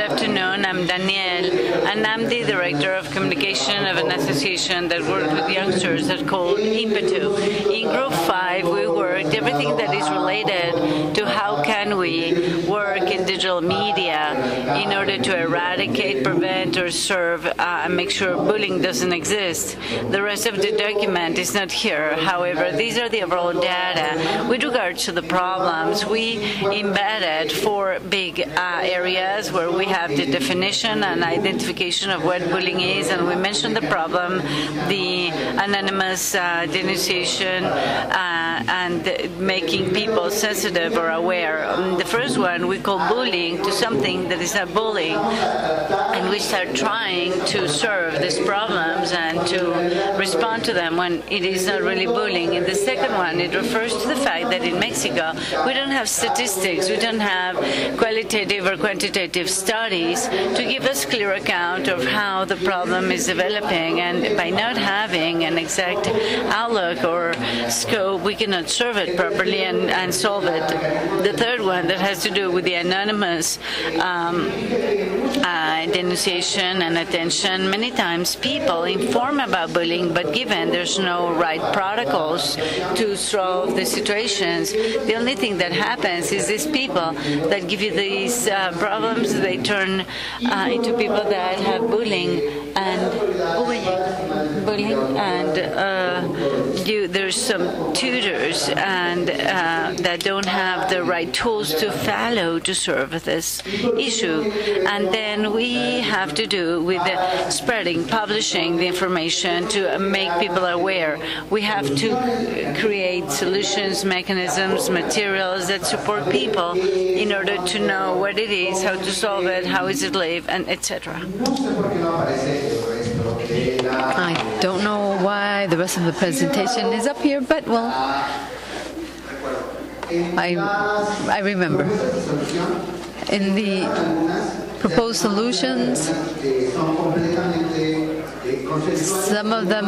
afternoon. I'm Danielle, and I'm the Director of Communication of an association that works with youngsters that's called Impetu. In Group 5, we worked everything that is related to how can we work in digital media in order to eradicate, prevent, or serve and make sure bullying doesn't exist. The rest of the document is not here. However, these are the overall data. With regards to the problems, we embedded 4 big areas where we have the definition and identification of what bullying is, and we mentioned the problem, the anonymous denunciation, and making people sensitive or aware. The first one we call bullying to something that is not bullying, and we start trying to serve these problems and to respond to them when it is not really bullying. In the second one, it refers to the fact that in Mexico we don't have statistics, we don't have qualitative or quantitative studies to give us clear account of how the problem is developing, and by not having an exact outlook or scope, we cannot serve it properly and solve it. The third one that has to do with the anonymous denunciation and attention. Many times people inform about bullying, but given there's no right protocols to solve the situations, the only thing that happens is these people that give you these problems, they turn into people that have bullying and there's some tutors and that don't have the right tools to follow to serve this issue. And then we have to do with the spreading, publishing the information to make people aware. We have to create solutions, mechanisms, materials that support people in order to know what it is, how to solve it, how is it lived, and etc. I don't know why the rest of the presentation is up here, but well, I remember. In the proposed solutions, some of them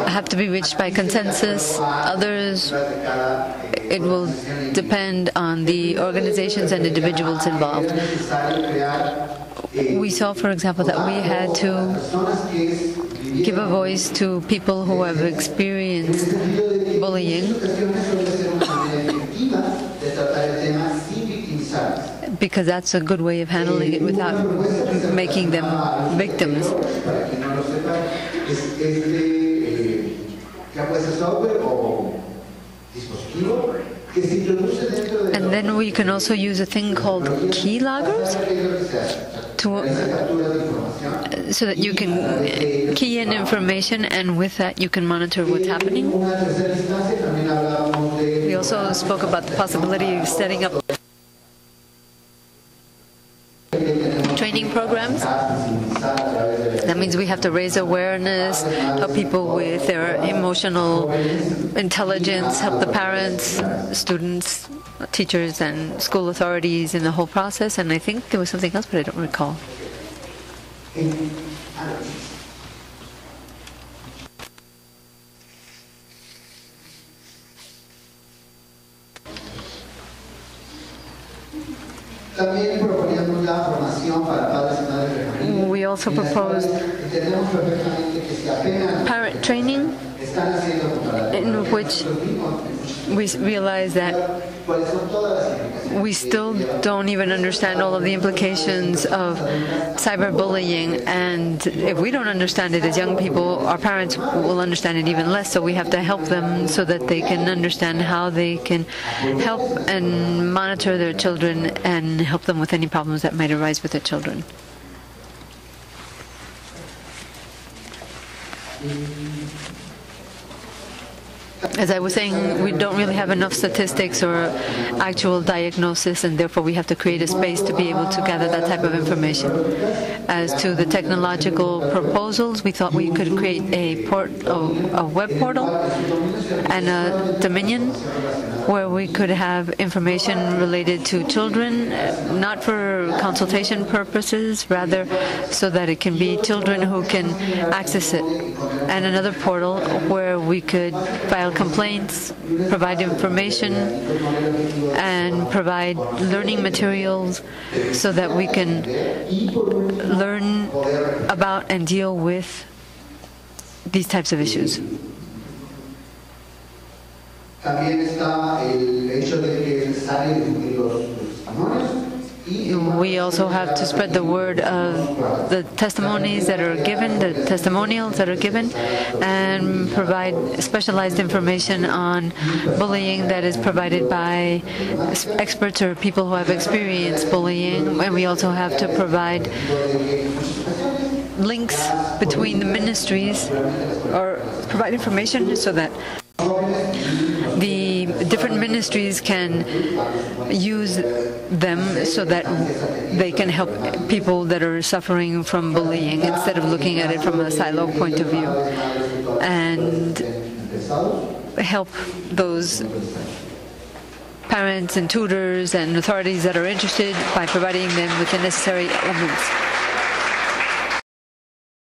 have to be reached by consensus. Others, it will depend on the organizations and individuals involved. We saw, for example, that we had to give a voice to people who have experienced bullying, because that's a good way of handling it without making them victims. And then we can also use a thing called keyloggers so that you can key in information, and with that you can monitor what's happening. We also spoke about the possibility of setting up training programs. That means we have to raise awareness, help people with their emotional intelligence, help the parents, students, teachers, and school authorities in the whole process. And I think there was something else, but I don't recall. We also proposed parent training, in which we realize that we still don't even understand all of the implications of cyberbullying, and if we don't understand it as young people, our parents will understand it even less, so we have to help them so that they can understand how they can help and monitor their children and help them with any problems that might arise with their children. As I was saying, we don't really have enough statistics or actual diagnosis, and therefore we have to create a space to be able to gather that type of information. As to the technological proposals, we thought we could create a web portal and a dominion where we could have information related to children, not for consultation purposes, rather so that it can be children who can access it. and another portal where we could file complaints, provide information, and provide learning materials so that we can learn about and deal with these types of issues. We also have to spread the word of the testimonies that are given, the testimonials that are given, and provide specialized information on bullying that is provided by experts or people who have experienced bullying. And we also have to provide links between the ministries, or provide information so that the different ministries can use them so that they can help people that are suffering from bullying instead of looking at it from a silo point of view, and help those parents and tutors and authorities that are interested by providing them with the necessary elements.